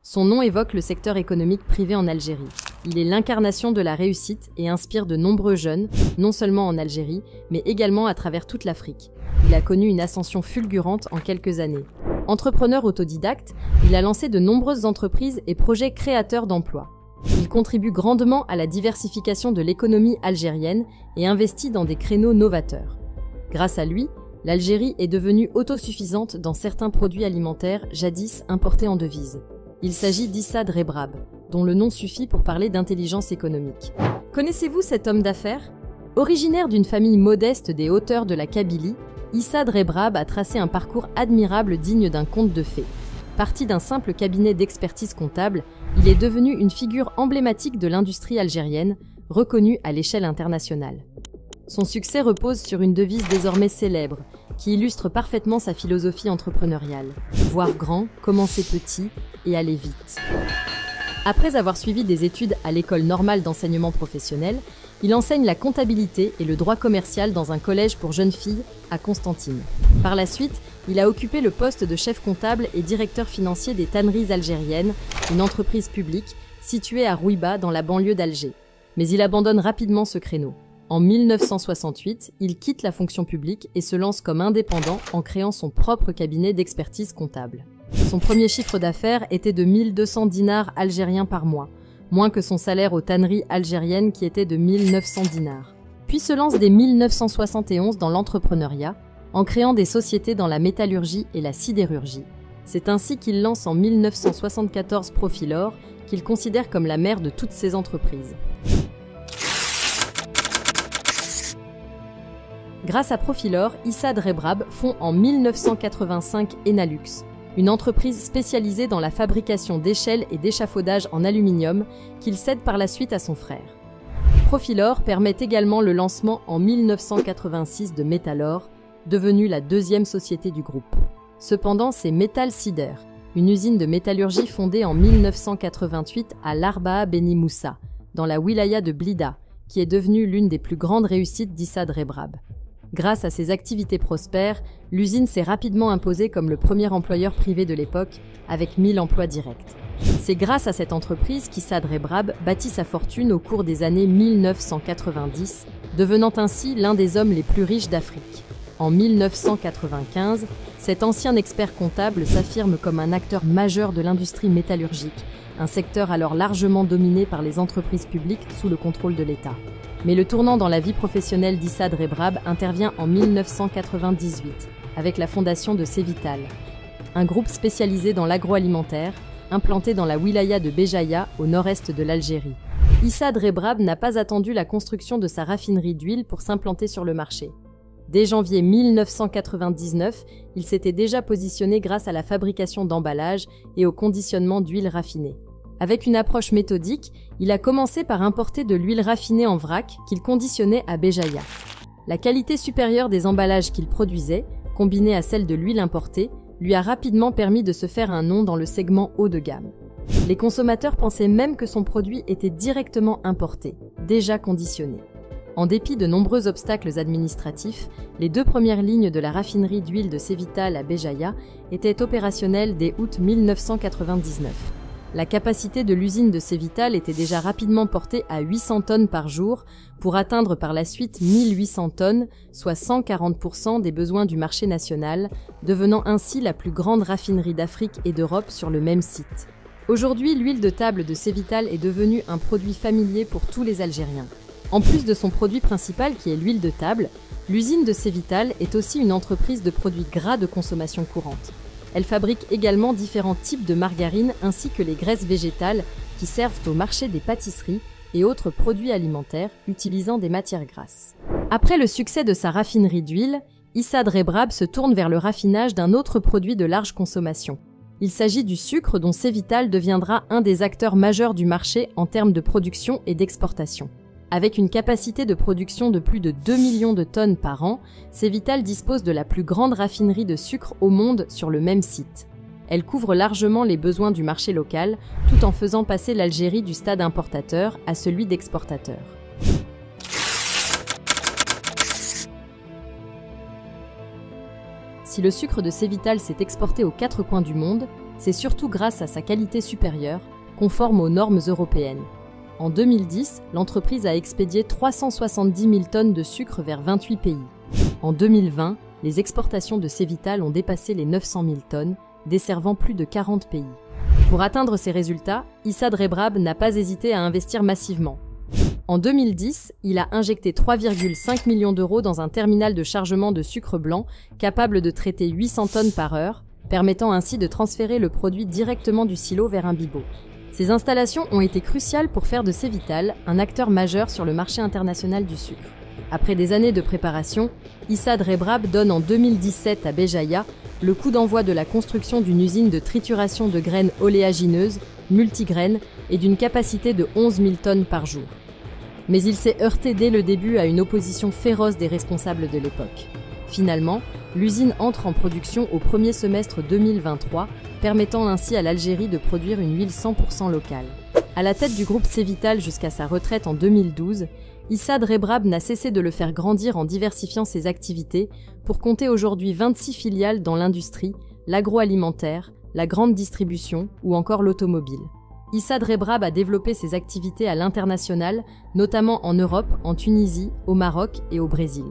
Son nom évoque le secteur économique privé en Algérie. Il est l'incarnation de la réussite et inspire de nombreux jeunes, non seulement en Algérie, mais également à travers toute l'Afrique. Il a connu une ascension fulgurante en quelques années. Entrepreneur autodidacte, il a lancé de nombreuses entreprises et projets créateurs d'emplois. Il contribue grandement à la diversification de l'économie algérienne et investit dans des créneaux novateurs. Grâce à lui, l'Algérie est devenue autosuffisante dans certains produits alimentaires jadis importés en devises. Il s'agit d'Issa Drebrab, dont le nom suffit pour parler d'intelligence économique. Connaissez-vous cet homme d'affaires? Originaire d'une famille modeste des hauteurs de la Kabylie, Issa Drebrab a tracé un parcours admirable digne d'un conte de fées. Parti d'un simple cabinet d'expertise comptable, il est devenu une figure emblématique de l'industrie algérienne, reconnue à l'échelle internationale. Son succès repose sur une devise désormais célèbre, qui illustre parfaitement sa philosophie entrepreneuriale. Voir grand, commencer petit et aller vite. Après avoir suivi des études à l'école normale d'enseignement professionnel, il enseigne la comptabilité et le droit commercial dans un collège pour jeunes filles à Constantine. Par la suite, il a occupé le poste de chef comptable et directeur financier des Tanneries algériennes, une entreprise publique située à Rouiba dans la banlieue d'Alger. Mais il abandonne rapidement ce créneau. En 1968, il quitte la fonction publique et se lance comme indépendant en créant son propre cabinet d'expertise comptable. Son premier chiffre d'affaires était de 1200 dinars algériens par mois, moins que son salaire aux tanneries algériennes qui était de 1900 dinars. Puis se lance dès 1971 dans l'entrepreneuriat, en créant des sociétés dans la métallurgie et la sidérurgie. C'est ainsi qu'il lance en 1974 Profilor, qu'il considère comme la mère de toutes ces entreprises. Grâce à Profilor, Issa Drebrab fond en 1985 Enalux, une entreprise spécialisée dans la fabrication d'échelles et d'échafaudages en aluminium qu'il cède par la suite à son frère. Profilor permet également le lancement en 1986 de Metallor, devenue la deuxième société du groupe. Cependant, c'est Metal Sider, une usine de métallurgie fondée en 1988 à l'Arbaa Beni Moussa, dans la wilaya de Blida, qui est devenue l'une des plus grandes réussites d'Issa Drebrab. Grâce à ses activités prospères, l'usine s'est rapidement imposée comme le premier employeur privé de l'époque, avec 1000 emplois directs. C'est grâce à cette entreprise qu'Issa Drebrab bâtit sa fortune au cours des années 1990, devenant ainsi l'un des hommes les plus riches d'Afrique. En 1995, cet ancien expert comptable s'affirme comme un acteur majeur de l'industrie métallurgique, un secteur alors largement dominé par les entreprises publiques sous le contrôle de l'État. Mais le tournant dans la vie professionnelle d'Issa Drebrab intervient en 1998, avec la fondation de Cevital, un groupe spécialisé dans l'agroalimentaire, implanté dans la wilaya de Béjaïa, au nord-est de l'Algérie. Issa Drebrab n'a pas attendu la construction de sa raffinerie d'huile pour s'implanter sur le marché. Dès janvier 1999, il s'était déjà positionné grâce à la fabrication d'emballages et au conditionnement d'huile raffinée. Avec une approche méthodique, il a commencé par importer de l'huile raffinée en vrac qu'il conditionnait à Béjaïa. La qualité supérieure des emballages qu'il produisait, combinée à celle de l'huile importée, lui a rapidement permis de se faire un nom dans le segment haut de gamme. Les consommateurs pensaient même que son produit était directement importé, déjà conditionné. En dépit de nombreux obstacles administratifs, les 2 premières lignes de la raffinerie d'huile de Cevital à Béjaïa étaient opérationnelles dès août 1999. La capacité de l'usine de Cevital était déjà rapidement portée à 800 tonnes par jour pour atteindre par la suite 1800 tonnes, soit 140% des besoins du marché national, devenant ainsi la plus grande raffinerie d'Afrique et d'Europe sur le même site. Aujourd'hui, l'huile de table de Cevital est devenue un produit familier pour tous les Algériens. En plus de son produit principal qui est l'huile de table, l'usine de Cevital est aussi une entreprise de produits gras de consommation courante. Elle fabrique également différents types de margarine ainsi que les graisses végétales qui servent au marché des pâtisseries et autres produits alimentaires utilisant des matières grasses. Après le succès de sa raffinerie d'huile, Issa Drebrab se tourne vers le raffinage d'un autre produit de large consommation. Il s'agit du sucre dont Cevital deviendra un des acteurs majeurs du marché en termes de production et d'exportation. Avec une capacité de production de plus de 2 millions de tonnes par an, Cevital dispose de la plus grande raffinerie de sucre au monde sur le même site. Elle couvre largement les besoins du marché local, tout en faisant passer l'Algérie du stade importateur à celui d'exportateur. Si le sucre de Cevital s'est exporté aux 4 coins du monde, c'est surtout grâce à sa qualité supérieure, conforme aux normes européennes. En 2010, l'entreprise a expédié 370 000 tonnes de sucre vers 28 pays. En 2020, les exportations de Cévital ont dépassé les 900 000 tonnes, desservant plus de 40 pays. Pour atteindre ces résultats, Issa Drebrab n'a pas hésité à investir massivement. En 2010, il a injecté 3,5 millions d'euros dans un terminal de chargement de sucre blanc capable de traiter 800 tonnes par heure, permettant ainsi de transférer le produit directement du silo vers un bibot. Ces installations ont été cruciales pour faire de Cévital un acteur majeur sur le marché international du sucre. Après des années de préparation, Issa Drebrab donne en 2017 à Béjaïa le coup d'envoi de la construction d'une usine de trituration de graines oléagineuses, multigraines et d'une capacité de 11 000 tonnes par jour. Mais il s'est heurté dès le début à une opposition féroce des responsables de l'époque. Finalement, l'usine entre en production au premier semestre 2023, permettant ainsi à l'Algérie de produire une huile 100% locale. À la tête du groupe Cévital jusqu'à sa retraite en 2012, Issa Drebrab n'a cessé de le faire grandir en diversifiant ses activités pour compter aujourd'hui 26 filiales dans l'industrie, l'agroalimentaire, la grande distribution ou encore l'automobile. Issa Drebrab a développé ses activités à l'international, notamment en Europe, en Tunisie, au Maroc et au Brésil.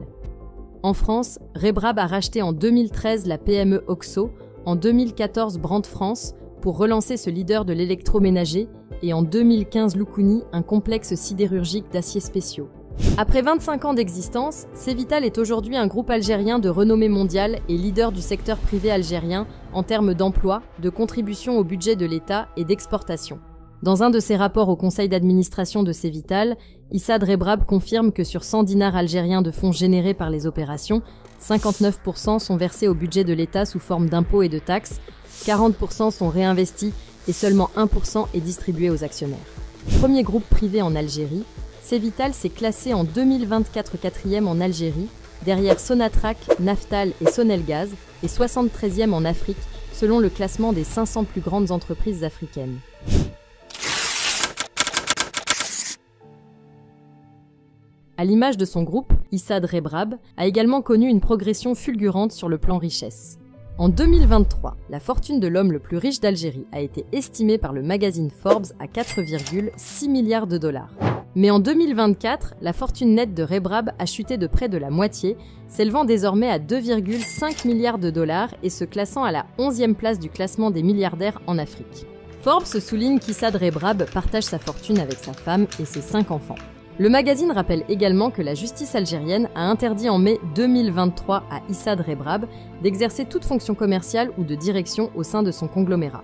En France, Drebrab a racheté en 2013 la PME Oxo, en 2014 Brandt France pour relancer ce leader de l'électroménager et en 2015 Loukouni, un complexe sidérurgique d'aciers spéciaux. Après 25 ans d'existence, Cévital est aujourd'hui un groupe algérien de renommée mondiale et leader du secteur privé algérien en termes d'emploi, de contribution au budget de l'État et d'exportation. Dans un de ses rapports au conseil d'administration de Cévital, Issa Drebrab confirme que sur 100 dinars algériens de fonds générés par les opérations, 59% sont versés au budget de l'État sous forme d'impôts et de taxes, 40% sont réinvestis et seulement 1% est distribué aux actionnaires. Premier groupe privé en Algérie, Cévital s'est classé en 2024 quatrième en Algérie, derrière Sonatrach, Naftal et Sonelgaz, et 73e en Afrique, selon le classement des 500 plus grandes entreprises africaines. À l'image de son groupe, Issa Drebrab a également connu une progression fulgurante sur le plan richesse. En 2023, la fortune de l'homme le plus riche d'Algérie a été estimée par le magazine Forbes à 4,6 milliards de dollars. Mais en 2024, la fortune nette de Drebrab a chuté de près de la moitié, s'élevant désormais à 2,5 milliards de dollars et se classant à la 11e place du classement des milliardaires en Afrique. Forbes souligne qu'Issa Drebrab partage sa fortune avec sa femme et ses 5 enfants. Le magazine rappelle également que la justice algérienne a interdit en mai 2023 à Issa Drebrab d'exercer toute fonction commerciale ou de direction au sein de son conglomérat.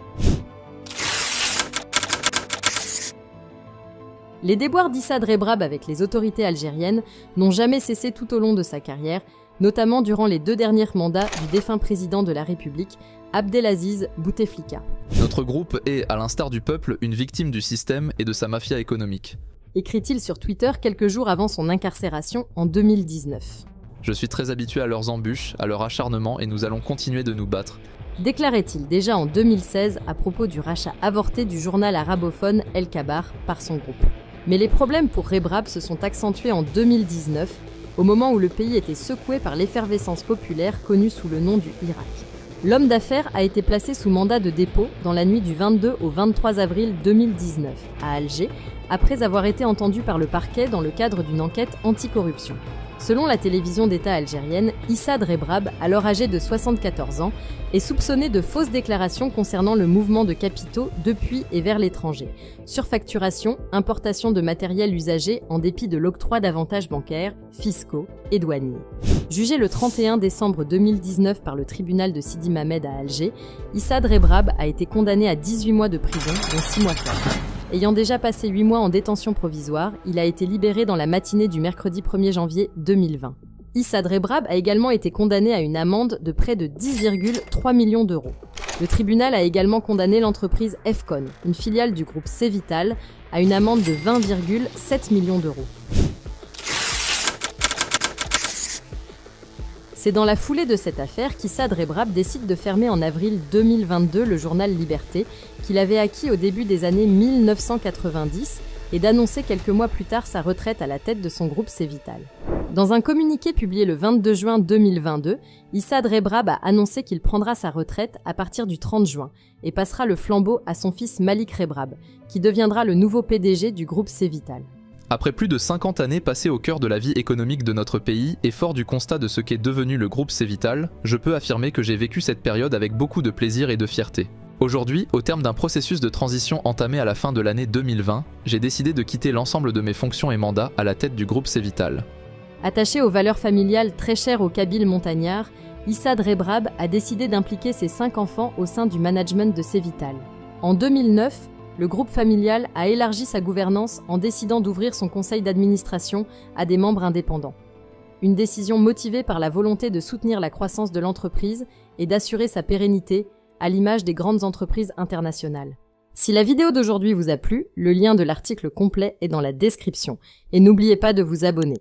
Les déboires d'Issa Drebrab avec les autorités algériennes n'ont jamais cessé tout au long de sa carrière, notamment durant les 2 derniers mandats du défunt président de la République, Abdelaziz Bouteflika. Notre groupe est, à l'instar du peuple, une victime du système et de sa mafia économique. Écrit-il sur Twitter quelques jours avant son incarcération en 2019. Je suis très habitué à leurs embûches, à leur acharnement et nous allons continuer de nous battre. Déclarait-il déjà en 2016 à propos du rachat avorté du journal arabophone El Kabar par son groupe. Mais les problèmes pour Drebrab se sont accentués en 2019, au moment où le pays était secoué par l'effervescence populaire connue sous le nom du Irak. L'homme d'affaires a été placé sous mandat de dépôt dans la nuit du 22 au 23 avril 2019 à Alger, après avoir été entendu par le parquet dans le cadre d'une enquête anticorruption. Selon la télévision d'État algérienne, Issa Drebrab, alors âgé de 74 ans, est soupçonné de fausses déclarations concernant le mouvement de capitaux depuis et vers l'étranger, surfacturation, importation de matériel usagé en dépit de l'octroi d'avantages bancaires, fiscaux et douaniers. Jugé le 31 décembre 2019 par le tribunal de Sidi Mamed à Alger, Issa Drebrab a été condamné à 18 mois de prison, dont 6 mois ferme. Ayant déjà passé 8 mois en détention provisoire, il a été libéré dans la matinée du mercredi 1er janvier 2020. Issa Drebrab a également été condamné à une amende de près de 10,3 millions d'euros. Le tribunal a également condamné l'entreprise Efcon, une filiale du groupe Cévital, à une amende de 20,7 millions d'euros. C'est dans la foulée de cette affaire qu'Issa Drebrab décide de fermer en avril 2022 le journal Liberté, qu'il avait acquis au début des années 1990, et d'annoncer quelques mois plus tard sa retraite à la tête de son groupe Cévital. Dans un communiqué publié le 22 juin 2022, Issa Rebrab a annoncé qu'il prendra sa retraite à partir du 30 juin et passera le flambeau à son fils Malik Rebrab, qui deviendra le nouveau PDG du groupe Cevital. Après plus de 50 années passées au cœur de la vie économique de notre pays et fort du constat de ce qu'est devenu le groupe Cevital, je peux affirmer que j'ai vécu cette période avec beaucoup de plaisir et de fierté. Aujourd'hui, au terme d'un processus de transition entamé à la fin de l'année 2020, j'ai décidé de quitter l'ensemble de mes fonctions et mandats à la tête du groupe Cevital. Attaché aux valeurs familiales très chères aux Kabyles montagnards, Issa Rebrab a décidé d'impliquer ses 5 enfants au sein du management de Cevital. En 2009, le groupe familial a élargi sa gouvernance en décidant d'ouvrir son conseil d'administration à des membres indépendants. Une décision motivée par la volonté de soutenir la croissance de l'entreprise et d'assurer sa pérennité, à l'image des grandes entreprises internationales. Si la vidéo d'aujourd'hui vous a plu, le lien de l'article complet est dans la description. Et n'oubliez pas de vous abonner.